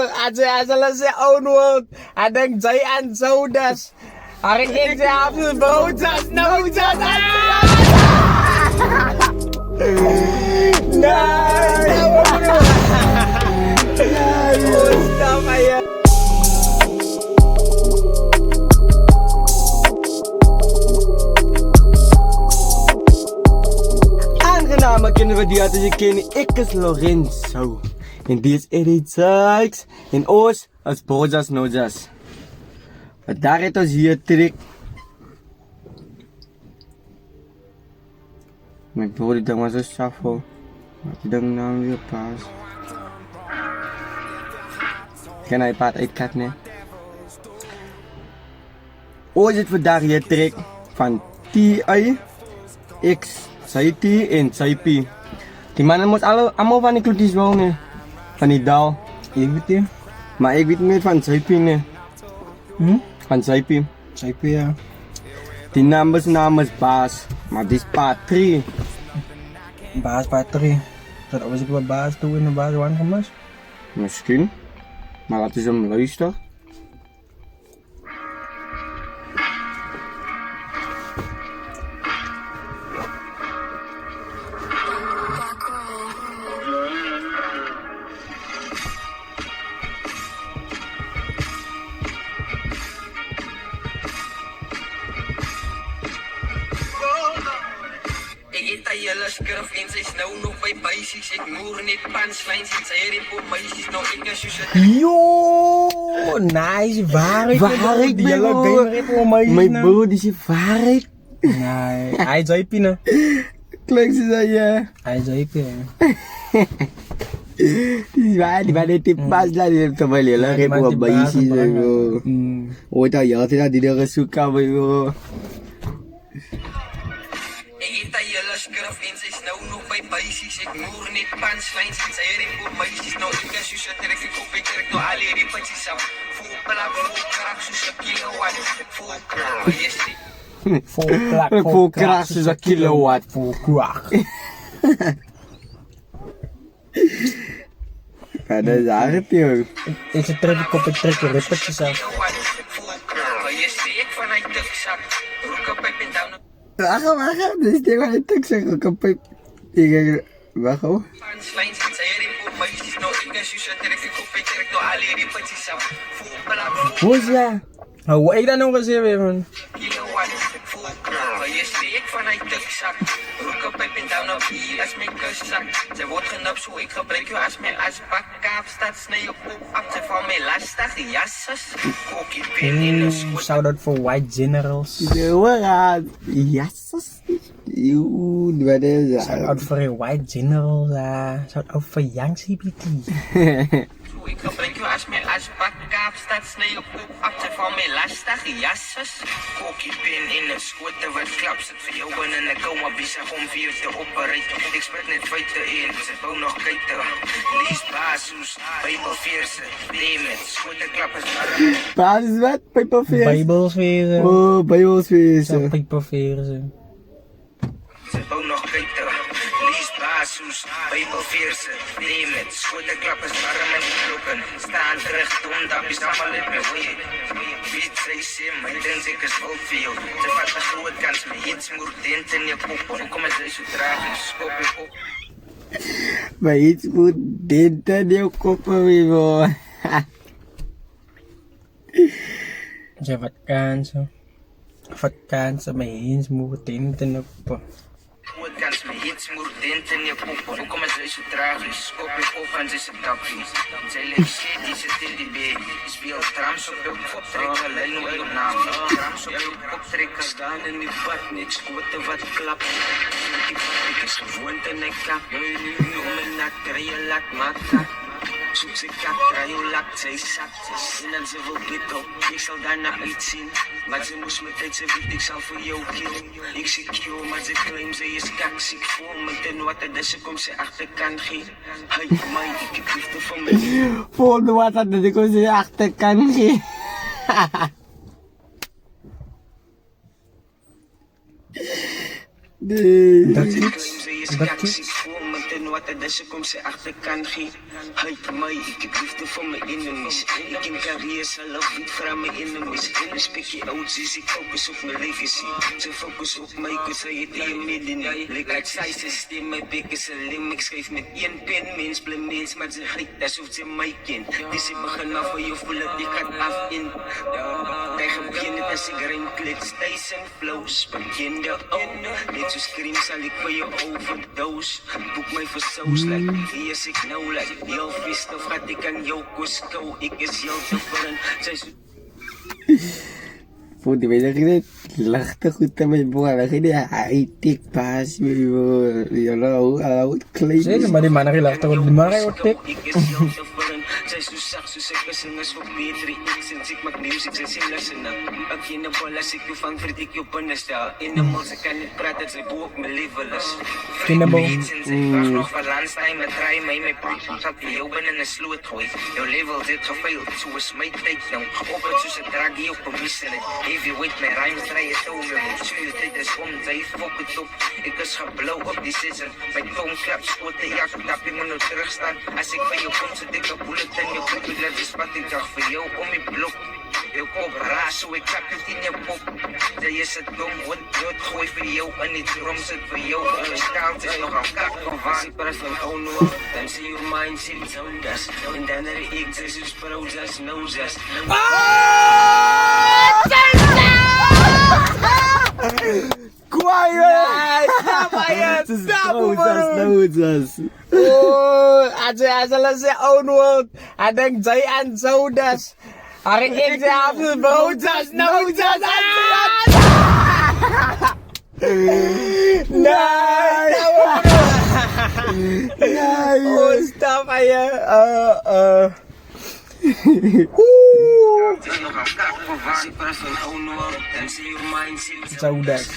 Azalah zijn own world. Hij denkt zij en zodas. Hij denkt zij af de broodjas, noodjas. Nee, stop maar je. Aangename kinderen die hadden je kennen. Ik is Lorenzo. En dit is Eddie Sykes. En ons als Bojas Nojas. Maar daar heeft ons hier terug. Mijn broer die dan was zo shuffle. Maar die dan nou weer pas. Kan hij paard uitkat nee? Ons zit vandaag hier terug van TI, X, CT en CP. Die mannen moeten allemaal van die klootjes wonen. Van die dal. Ik weet het. Maar ik weet meer van CP nee. Van CP. CP ja. Die naam is Baas. Maar die is paard 3. Baas part 3. Dat was ik wel baas toe in de baas 1 gemis? Misschien. Maar laten ze hem luisteren. Skurf en sy is nou nog by buisies. Ek moer net punchlines en sy rip op meisies. Nou ek is soos Yo, nice, waarheid. Waarheid, die my hele bro. game rip op meisies. My bro, die is waarheid. Nee, hij is IP nou. Klinkt ze dat ja. Hij is IP. Die is waar, die net die pas laat die te wel hele rip op meisies. Ooit al ja, die daar gesoek aan my bro. Skurf en sy is nou nog by buisies. Ek moer net punchlines en sy rip op meisies. Nou ek is soos 'n trek ek op ek trek nou al hierdie pitjies af. Vol plak, vol krak soos 'n kilowatt. Vol krak, yes. Vol krak soos 'n kilowatt. Vol krak. Ja, dat is aardig joh. Ik zit trek ik op ik trek je rippertjes af. Vol krak, yes. Ek van hy tiksak. Roek op pijp en down. Wacht, dus die gaan het ook zeggen, ik heb wacht hoor. Punchlines en sy rip op meisies. Nou ek is soos 'n trek ek op ek trek nou al hierdie pitjies af. Vol plak, Hoe is ja? Hoe ik dat nog eens weer man? kilowatt. Vol krak, yes. Ek van hy tiksak. Roek op pijp en down op hier as my kussak. Sy word genap so ek gebruik jou as my asbak. Kaapstad sny jou kop af. Sy val my lastig, jasses. Kokkie pen in 'n skoot. Shout out for white generals. Hoor, jasses. Joe, wat is dat? Shout out for a white generals. Shout out for young CPT. So ek gebruik jou as my asbak. Kaapstad sny jou kop af. Sy val my lastig, jasses. Kokkie pen in 'n skoot wat klap. Sit vir jou in 'n koma besig om vir jou te operate. Ek spreek net feite en sy bou nog kyte. Lees basus, Bybelverse, demons, skote klappers. Baas is wat? Pijperfeest? Bijbels weer. Oh, bijbelsfeest. Pijperfeest. Sy bou nog kyte. Lees basus, Bybelverse, demons, skote klappers, warm en gebroken. Staan terug, doen dat is allemaal net my goeie. Weet sy sê, my dins ek is wil vir jou. Sy vat 'n groot kans, my iets moordent in jou kop. Hoekom is hy so tragisch? Skop jou kop. Maar iets moet dit in jouw koppen weer hoor. Ze vakantie. Vakantie, mijn eens moet tinten op. Groot kans, my iets moordent in jou kop. Hoekom is hy so tragisch? Skop jou kop en sy se tappie. Sy leef sê, die sit in die bed. Speel trams op jou kop, trek een lijn op jou naam. Trams op jou kop, trek een staan in die bad. Net skote wat klap. Ek is gewoond en ek kap. Nu om en nak, kry je lak, maak kap. Soek sy kap, kry jou lak, sy sat. En dan sy wil dit op, ek sal daarna uitsien. Maar sy moes my tyd, sy weet ek sal vir jou kill. Ek sê kill, maar sy claim sy is kak. Siek voel my ten wat het is, sy kom sy achterkant gee. Hy, my, ek het liefde van my. Volgende wat dat ik ons in de achterkant geef. Nee. Dat iets. Dat iets. liefde en wat het is, ek kom sy achterkant gee. Hyp my, ek het liefde vir my enemies. Ek in karriere sal af niet van my enemies. Respect je oud, sis, ek focus op my legacy. Sy focus op my, cause hy het die middenai. Like sy systeem, my bek is een lim. Ek skryf met 1 pen, mens bly mens, maar sy geit, asof sy my ken. Die sy begin af van jou voel dat ek gaat af in. Tegen begin het as ek rim klits, thuis en flows. Bekende oud, net so scream sal ek vir jou overdose. Boek my vir saus, like, hier is ek nou, like, heel vist of gaat ek aan jou kus kou. Ek is heel te verren, sy is... Voor die weet ik niet, lachte goed aan mijn boer. Dan ging hij high-tech pas met die boer. Ja, hoe klein. Zeker, maar die mannen die lachten op de markt op tik. Ek is heel te verren, sy is so sag soos ek is en is vir beter ek sinds ek maak music, sy sê listen na. Ek geen een bol as ek jou vang, vreet ek jou binnenstel. Animals, ek kan niet praat, het sy boe op my level is. Kinderbal. Sinds ek was nog van landstime, het draai my poep, sal jy jou binnen in 'n sloot gooi. Jou levels het gefail, so is my tyd nou. Op het soos 'n draggie op 'n wissel het. Heavyweight, my rhymes draai het toe, my moves, so jy tyd is om, sy fok het op. Ek is geblou op die season, my tong klap, skote, jak, tap, ek moet nou terugstaan. As ek by jou kom, so dik 'n bullet in jou kop, ek laat die spat, ek dag vir jou om die blok. Jou kop raas, so ek kap het in jou pop. Jy is 'n dom hond, dood gooi vir jou in die drum, sit vir jou op die staal, is nog aan kak van waan. Sy pras van oh no, dan sê jou mind, sê die zondas. En dan er ek, sê soos prozas, nozas. Quiet! Stop, Oh, as hulle sê own world, ek dink jy aan sodas. Ek ek sê af broodjas, nojas. Nee, oh, stop hier. Sodas.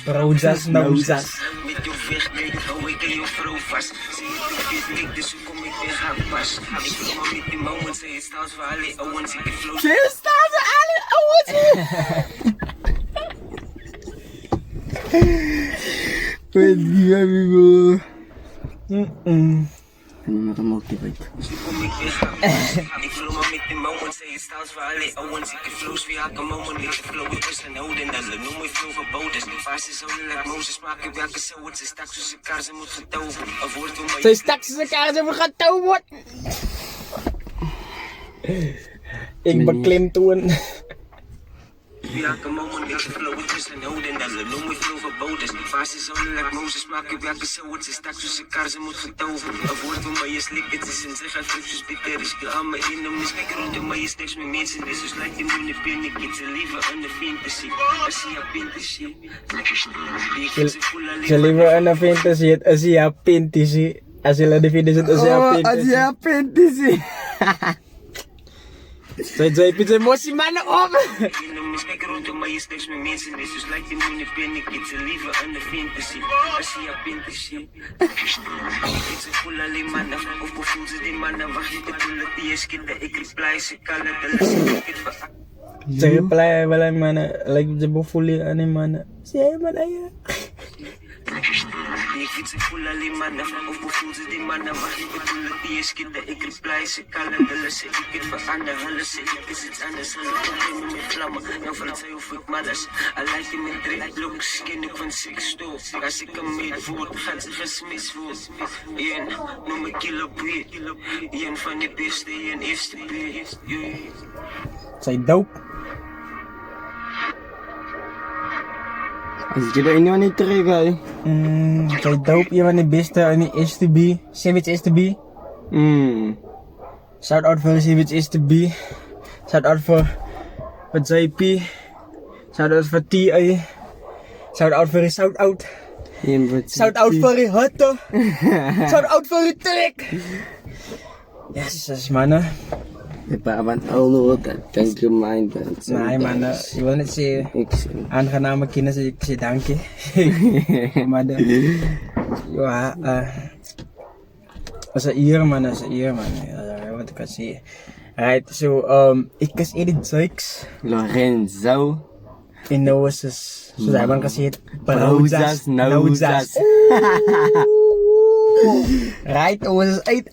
Broodjas, nojas. Met jou wegkijk, hou ek jou vrou vast. Sê jy te weet, dis hoekom ek weer gaan pas. Ek voel met die moments, sê jy staat vir alle ouwens, ek het flow. Jy staat er alle ouwens. Wat die boer. Met hem motivate. Kom ek weer gaan pas. Ek flow maar met die moments, sê jy staat vir alle ouwens, ek het flows vir elke moment, met die flow, ek is een houden, hulle noem my flow gebouwd is. Vaas is oude, like Moses, maak ek welke sou het, sy stak soos 'n kar, sy moet getouw, 'n woord om my... Sy stak soos 'n kar, sy moet getouw word. Ek beklemtoon. Vir elke moment, met die flow, ek is een houden, hulle noem my flow gebouwd is. Vaas is oude, like Moses, maak ek welke sou het, sy stak soos 'n kar, sy moet getouw, 'n woord om my is lik, het is in sy gaat flip soos bitter, is klaar my enemies, kyk rondom my is niks met mense, dis soos like die moon, die pen, ek het sy liever in die fantasy, as sy a fantasy, Sy liever in 'n fantasy het, is hy 'n fantasy. As jy laat die fantasy het, is hy 'n Als fantasy. jij fantasy. Sy pizza mosie manne op. enemies, kyk rondom my is niks met mense, dis soos like die moon, die pen, ek het sy liever in die fantasy, as sy a fantasy, ek het sy voel al die manne, of bevoel sy die manne, wacht jy tot hulle die skitte, ek reply, sy kan het, hulle sê ek het vir Sy reply wel aan manne, like jy bevoel aan die manne. Sê hy man eie. ek het sy voel al die manne, of bevoel sy die manne, wacht jy tot hulle die skitte, ek reply, sy kan het, hulle sê ek het verander, hulle sê ek is iets anders, hulle kom met vlamme, nou vat sy of ek malles, I like die met drie looks, ken ek van seks stof, as ek een meet word, gaan sy gesmis word, een, noem ek kilobreed, een van die beste, een eerste beet, Sy dope. Als je er iemand niet terug gaat. Sy dope, een van die beste in die STB. Savage STB. Shout out vir Savage STB. Shout out vir JP. Shout out vir TI. Shout out vir die shout out. Shout out vir die hitte. Shout out vir die trek. Yes, manne. Ik ben aan het oude thank you mind. Nee manne, ik wil net sê aangename kennis, ek sê dankie. Maar ja, is 'n eer man, is 'n eer man. Ja, wat ek kan sê. Right, so ek is Edith Sykes. Lorenzo. En nou is soos hy man gesê het, Broodjas, nojas. Right, oras 8.